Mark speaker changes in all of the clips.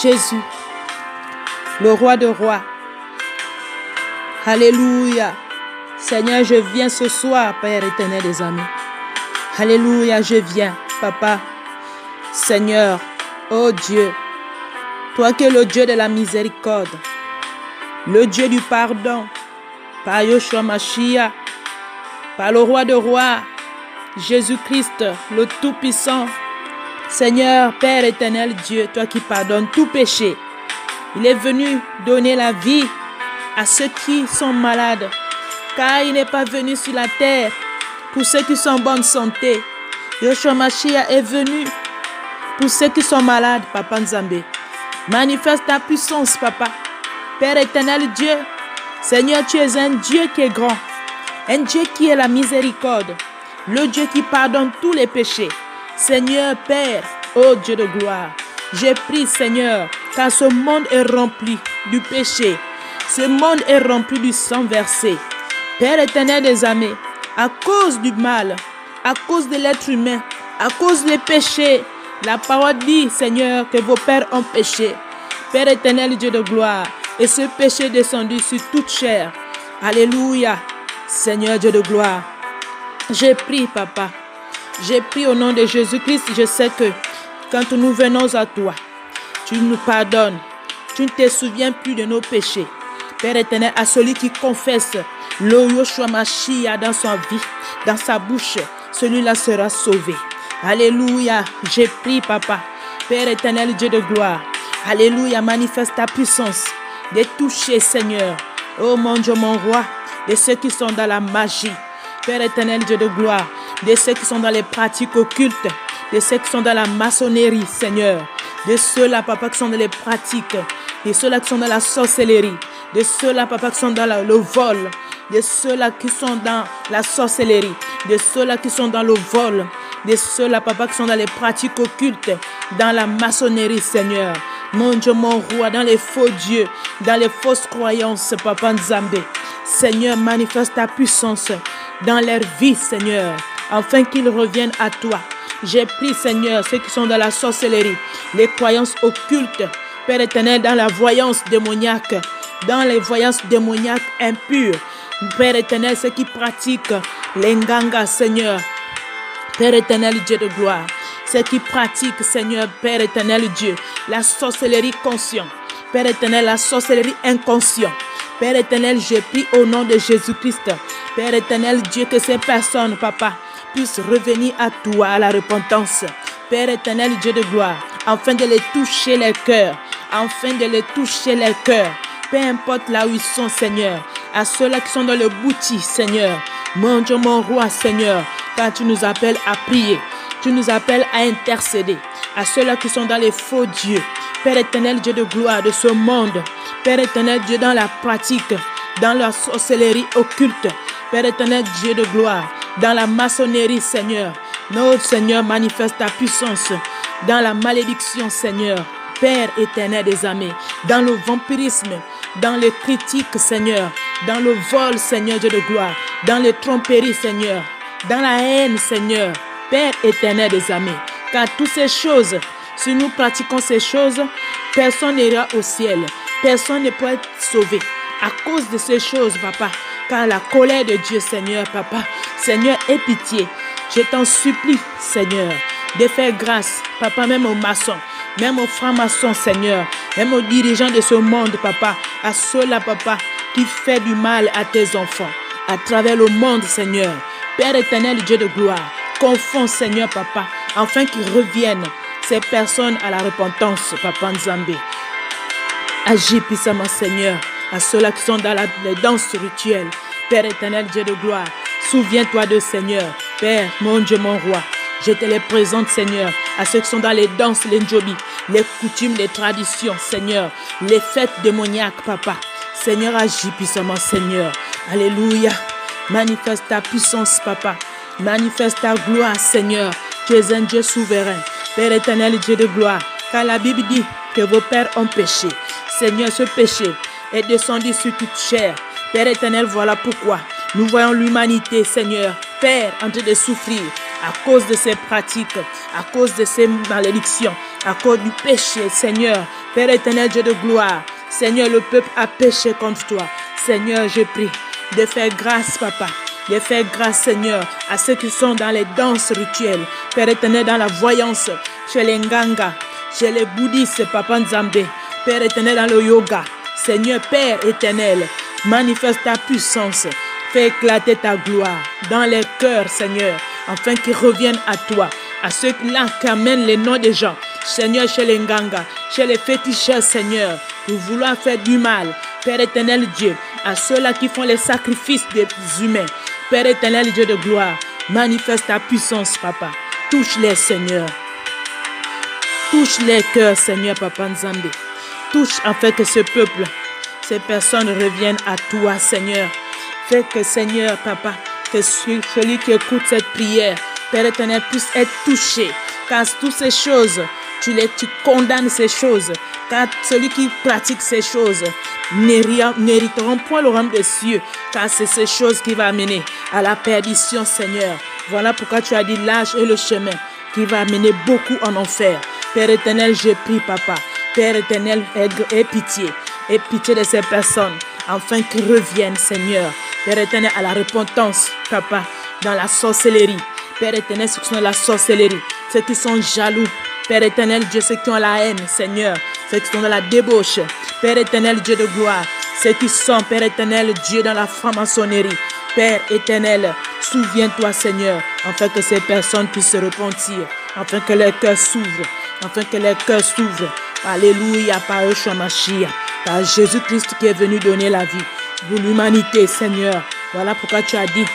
Speaker 1: Jésus, le roi de rois. Alléluia. Seigneur, je viens ce soir, Père éternel des armées. Alléluia, je viens, Papa. Seigneur, oh Dieu, toi qui es le Dieu de la miséricorde, le Dieu du pardon, par Yeshua Mashiach, par le roi de rois, Jésus-Christ, le Tout-Puissant. Seigneur, Père éternel Dieu, toi qui pardonnes tout péché. Il est venu donner la vie à ceux qui sont malades, car il n'est pas venu sur la terre pour ceux qui sont en bonne santé. Yeshua Mashiach est venu pour ceux qui sont malades, Papa Nzambé. Manifeste ta puissance, Papa. Père éternel Dieu, Seigneur, tu es un Dieu qui est grand, un Dieu qui est la miséricorde, le Dieu qui pardonne tous les péchés. Seigneur, Père, ô Dieu de gloire, je prie, Seigneur, car ce monde est rempli du péché. Ce monde est rempli du sang versé. Père éternel des armées, à cause du mal, à cause de l'être humain, à cause des péchés, la parole dit, Seigneur, que vos pères ont péché. Père éternel, Dieu de gloire, et ce péché est descendu sur toute chair. Alléluia, Seigneur Dieu de gloire. J'ai pris, Papa. J'ai pris au nom de Jésus-Christ. Je sais que quand nous venons à toi, tu nous pardonnes. Tu ne te souviens plus de nos péchés. Père éternel, à celui qui confesse le Yeshua Mashiach dans sa vie, dans sa bouche, celui-là sera sauvé. Alléluia. J'ai pris, Papa. Père éternel, Dieu de gloire. Alléluia. Manifeste ta puissance. De toucher, Seigneur. Oh mon Dieu, mon roi. De ceux qui sont dans la magie. Père éternel, Dieu de gloire. De ceux qui sont dans les pratiques occultes. De ceux qui sont dans la maçonnerie, Seigneur. De ceux-là, Papa, qui sont dans les pratiques. De ceux-là qui sont dans la sorcellerie. De ceux-là, Papa, qui sont dans le vol. De ceux-là qui sont dans la sorcellerie. De ceux-là qui sont dans le vol. De ceux-là, Papa, qui sont dans les pratiques occultes. Dans la maçonnerie, Seigneur. Mon Dieu, mon roi, dans les faux dieux. Dans les fausses croyances, Papa Nzambé. Seigneur, manifeste ta puissance dans leur vie, Seigneur, afin qu'ils reviennent à toi. J'ai pris, Seigneur, ceux qui sont dans la sorcellerie, les croyances occultes, Père éternel, dans la voyance démoniaque, dans les voyances démoniaques impures. Père éternel, ceux qui pratiquent les nganga, Seigneur, Père éternel, Dieu de gloire, ceux qui pratiquent, Seigneur, Père éternel, Dieu, la sorcellerie consciente, Père éternel, la sorcellerie inconsciente. Père éternel, je prie au nom de Jésus-Christ. Père éternel, Dieu, que ces personnes, Papa, puissent revenir à toi, à la repentance. Père éternel, Dieu de gloire, afin de les toucher les cœurs, afin de les toucher les cœurs. Peu importe là où ils sont, Seigneur, à ceux-là qui sont dans le bouti, Seigneur. Mon Dieu, mon roi, Seigneur, quand tu nous appelles à prier, tu nous appelles à intercéder. À ceux-là qui sont dans les faux dieux. Père éternel, Dieu de gloire de ce monde. Père éternel, Dieu dans la pratique, dans la sorcellerie occulte. Père éternel, Dieu de gloire, dans la maçonnerie, Seigneur. Notre Seigneur, manifeste ta puissance dans la malédiction, Seigneur. Père éternel des armées, dans le vampirisme, dans les critiques, Seigneur, dans le vol, Seigneur Dieu de gloire, dans les tromperies, Seigneur, dans la haine, Seigneur. Père éternel des armées, car toutes ces choses, si nous pratiquons ces choses, personne n'ira au ciel. Personne ne peut être sauvé à cause de ces choses, Papa. Car la colère de Dieu, Seigneur, Papa, Seigneur, aie pitié. Je t'en supplie, Seigneur, de faire grâce, Papa, même aux maçons, même aux francs-maçons, Seigneur, même aux dirigeants de ce monde, Papa, à ceux-là, Papa, qui fait du mal à tes enfants, à travers le monde, Seigneur. Père éternel, Dieu de gloire, confonds, Seigneur, Papa, afin qu'ils reviennent, ces personnes, à la repentance, Papa Nzambé. Agis puissamment, Seigneur, à ceux-là qui sont dans les danses rituelles. Père éternel, Dieu de gloire, souviens-toi de Seigneur. Père, mon Dieu, mon roi, je te les présente, Seigneur, à ceux qui sont dans les danses, les njobi, les coutumes, les traditions, Seigneur, les fêtes démoniaques, Papa. Seigneur, agis puissamment, Seigneur. Alléluia. Manifeste ta puissance, Papa. Manifeste ta gloire, Seigneur. Tu es un Dieu souverain. Père éternel, Dieu de gloire, car la Bible dit que vos pères ont péché. Seigneur, ce péché est descendu sur toute chair. Père éternel, voilà pourquoi nous voyons l'humanité, Seigneur, Père, en train de souffrir à cause de ces pratiques, à cause de ces malédictions, à cause du péché, Seigneur. Père éternel, Dieu de gloire, Seigneur, le peuple a péché contre toi. Seigneur, je prie de faire grâce, Papa, de faire grâce, Seigneur, à ceux qui sont dans les danses rituelles. Père éternel, dans la voyance, chez les Nganga, chez les bouddhistes, Papa Nzambe. Père éternel, dans le yoga. Seigneur, Père éternel, manifeste ta puissance. Fais éclater ta gloire dans les cœurs, Seigneur, afin qu'ils reviennent à toi. À ceux-là qui amènent les noms des gens, Seigneur, chez les Nganga, chez les féticheurs, Seigneur, pour vouloir faire du mal. Père éternel Dieu, à ceux-là qui font les sacrifices des humains. Père éternel Dieu de gloire, manifeste ta puissance, Papa. Touche-les, Seigneur. Touche les cœurs, Seigneur, Papa Nzambe. Touche afin que ce peuple, ces personnes reviennent à toi, Seigneur. Fais que, Seigneur, Papa, que celui qui écoute cette prière, Père éternel, puisse être touché. Car toutes ces choses, tu condamnes ces choses. Car celui qui pratique ces choses n'hériteront point le royaume des cieux. Car c'est ces choses qui vont amener à la perdition, Seigneur. Voilà pourquoi tu as dit l'âge et le chemin qui va amener beaucoup en enfer. Père éternel, je prie, Papa. Père éternel, aie pitié. Aie pitié de ces personnes, afin qu'ils reviennent, Seigneur. Père éternel, à la repentance, Papa, dans la sorcellerie. Père éternel, ceux qui sont dans la sorcellerie, ceux qui sont jaloux. Père éternel, Dieu, ceux qui ont la haine, Seigneur. Ceux qui sont dans la débauche. Père éternel, Dieu de gloire. Ceux qui sont, Père éternel, Dieu, dans la franc-maçonnerie. Père éternel, souviens-toi, Seigneur, afin que ces personnes puissent se repentir, afin que leur cœur s'ouvre, afin que leur cœur s'ouvre. Alléluia, par Yeshua Mashiach, par Jésus-Christ qui est venu donner la vie pour l'humanité, Seigneur. Voilà pourquoi tu as dit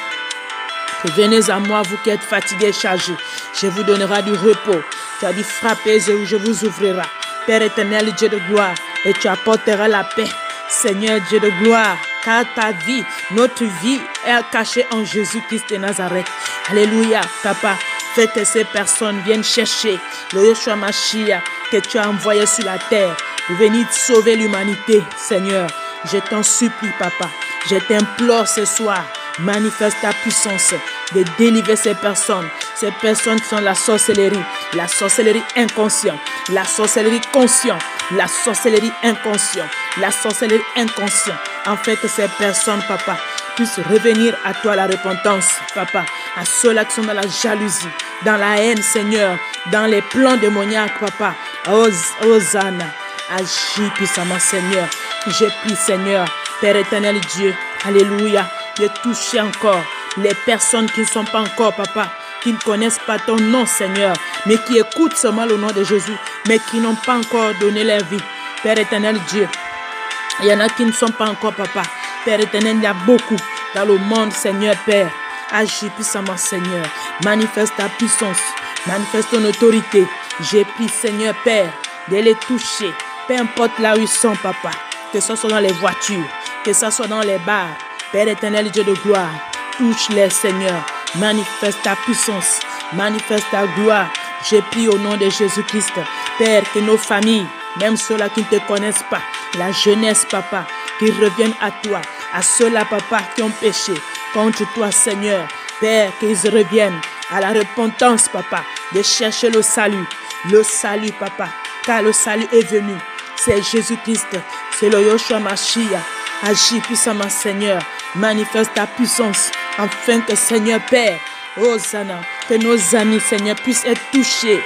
Speaker 1: que venez à moi, vous qui êtes fatigués et chargés, je vous donnerai du repos. Tu as dit frappez et je vous ouvrirai. Père éternel, Dieu de gloire, et tu apporteras la paix. Seigneur Dieu de gloire, car ta vie, notre vie est cachée en Jésus-Christ de Nazareth. Alléluia, Papa, fais que ces personnes viennent chercher le Yeshua Mashiach que tu as envoyé sur la terre pour venir sauver l'humanité, Seigneur. Je t'en supplie, Papa, je t'implore ce soir, manifeste ta puissance de délivrer ces personnes qui sont la sorcellerie inconsciente, la sorcellerie consciente, la sorcellerie inconsciente, la sorcellerie inconsciente, afin que ces personnes, Papa, puissent revenir à toi la repentance, Papa, à ceux-là qui sont dans la jalousie, dans la haine, Seigneur, dans les plans démoniaques, Papa. Hosanna, agis puissamment, Seigneur. Je prie, Seigneur, Père éternel Dieu, alléluia, de toucher encore les personnes qui ne sont pas encore, Papa, qui ne connaissent pas ton nom, Seigneur, mais qui écoutent seulement le nom de Jésus, mais qui n'ont pas encore donné leur vie. Père éternel Dieu, il y en a qui ne sont pas encore, Papa. Père éternel, il y a beaucoup dans le monde, Seigneur, Père. Agis puissamment, Seigneur. Manifeste ta puissance, manifeste ton autorité. J'ai pris, Seigneur, Père, de les toucher. Peu importe là où ils sont, Papa. Que ce soit dans les voitures, que ce soit dans les bars. Père éternel, Dieu de gloire, touche-les, Seigneur. Manifeste ta puissance, manifeste ta gloire. J'ai pris au nom de Jésus-Christ, Père, que nos familles, même ceux-là qui ne te connaissent pas, la jeunesse, Papa, qu'ils reviennent à toi, à ceux-là, Papa, qui ont péché contre toi, Seigneur. Père, qu'ils reviennent à la repentance, Papa, de chercher le salut, Papa, car le salut est venu. C'est Jésus-Christ, c'est le Yeshua Mashiach. Agis puissamment, Seigneur. Manifeste ta puissance, afin que, Seigneur Père, Hosanna, que nos amis, Seigneur, puissent être touchés,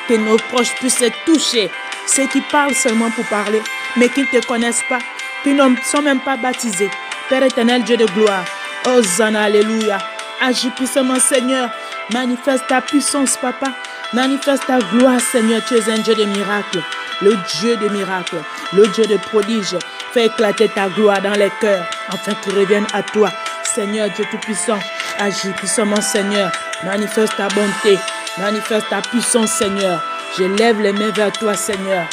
Speaker 1: que nos proches puissent être touchés. Ceux qui parlent seulement pour parler, mais qui ne te connaissent pas, qui ne sont même pas baptisés. Père éternel, Dieu de gloire, Hosanna, alléluia. Agis puissamment, Seigneur. Manifeste ta puissance, Papa. Manifeste ta gloire, Seigneur. Tu es un Dieu de miracles, le Dieu de miracles, le Dieu de prodiges. Fais éclater ta gloire dans les cœurs, afin qu'ils reviennent à toi. Seigneur Dieu Tout-Puissant, agis puissamment, Seigneur. Manifeste ta bonté, manifeste ta puissance, Seigneur. Je lève les mains vers toi, Seigneur.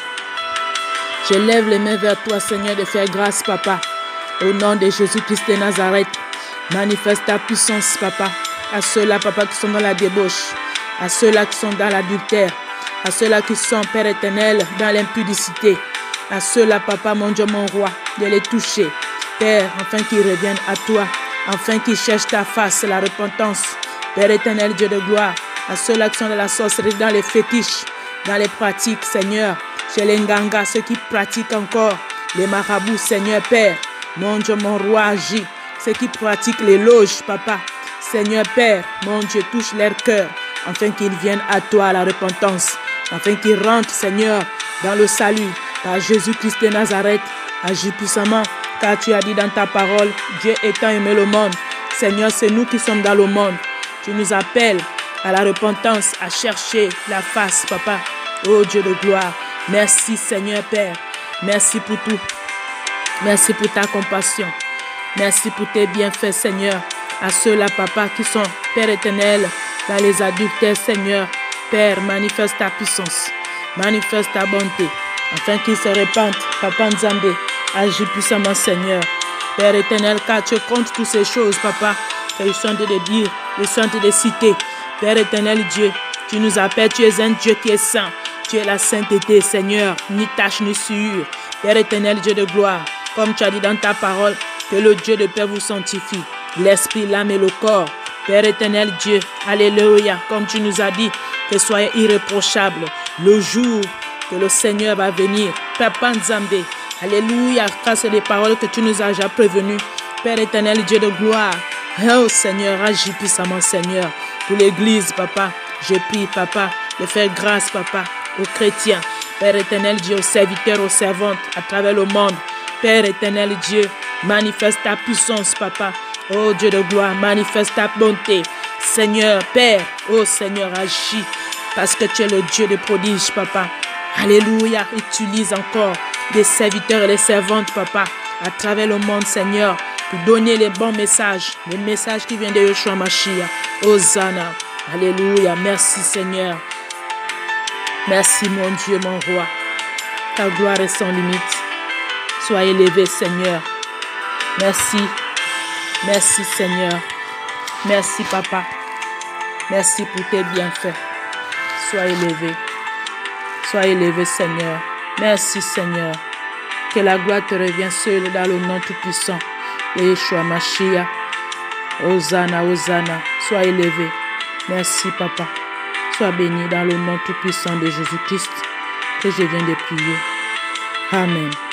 Speaker 1: Je lève les mains vers toi, Seigneur, de faire grâce, Papa. Au nom de Jésus-Christ de Nazareth, manifeste ta puissance, Papa. À ceux-là, Papa, qui sont dans la débauche, à ceux-là qui sont dans l'adultère, à ceux-là qui sont, Père éternel, dans l'impudicité, à ceux-là, Papa, mon Dieu, mon roi, de les toucher, Père, afin qu'ils reviennent à toi, afin qu'ils cherchent ta face, la repentance. Père éternel, Dieu de gloire, à ceux-là qui sont dans la sorcellerie, dans les fétiches, dans les pratiques, Seigneur. Chez les Nganga, ceux qui pratiquent encore les marabouts, Seigneur Père. Mon Dieu, mon roi, agis. Ceux qui pratiquent les loges, Papa. Seigneur Père, mon Dieu, touche leur cœur, afin qu'ils viennent à toi à la repentance, afin qu'ils rentrent, Seigneur, dans le salut, par Jésus-Christ de Nazareth. Agis puissamment, car tu as dit dans ta parole, Dieu étant aimé le monde. Seigneur, c'est nous qui sommes dans le monde. Tu nous appelles à la repentance, à chercher la face, Papa. Oh Dieu de gloire, merci Seigneur Père. Merci pour tout. Merci pour ta compassion. Merci pour tes bienfaits, Seigneur. À ceux-là, Papa, qui sont, Père éternel, dans les adultères, Seigneur. Père, manifeste ta puissance. Manifeste ta bonté. Afin qu'ils se répandent, Papa Nzambe. Agis puissamment, Seigneur. Père éternel, car tu comptes toutes ces choses, Papa. Ils sont de dire, ils sont de citer. Père éternel Dieu, tu nous appelles, tu es un Dieu qui est saint. Tu es la sainteté, Seigneur, ni tache ni souillure. Père éternel, Dieu de gloire, comme tu as dit dans ta parole, que le Dieu de paix vous sanctifie, l'esprit, l'âme et le corps. Père éternel Dieu, alléluia, comme tu nous as dit, que soyez irréprochables le jour que le Seigneur va venir. Papa Nzambe, alléluia, car c'est des paroles que tu nous as déjà prévenues. Père éternel, Dieu de gloire, oh Seigneur, agis puissamment, Seigneur, pour l'église, Papa. Je prie, Papa, de faire grâce, Papa, aux chrétiens. Père éternel Dieu, aux serviteurs, aux servantes, à travers le monde. Père éternel Dieu, manifeste ta puissance, Papa. Oh Dieu de gloire, manifeste ta bonté. Seigneur, Père, oh Seigneur, agis, parce que tu es le Dieu de prodiges, Papa. Alléluia, utilise encore des serviteurs et des servantes, Papa, à travers le monde, Seigneur, pour donner les bons messages, les messages qui viennent de Yeshua Mashiach. Hosanna, alléluia, merci Seigneur. Merci mon Dieu, mon roi. Ta gloire est sans limite. Sois élevé, Seigneur. Merci. Merci, Seigneur. Merci, Papa. Merci pour tes bienfaits. Sois élevé. Sois élevé, Seigneur. Merci, Seigneur. Que la gloire te revienne seule dans le nom tout-puissant de Yeshua Mashiach. Hosanna, Hosanna. Sois élevé. Merci, Papa. Sois béni dans le nom tout-puissant de Jésus-Christ que je viens de prier. Amen.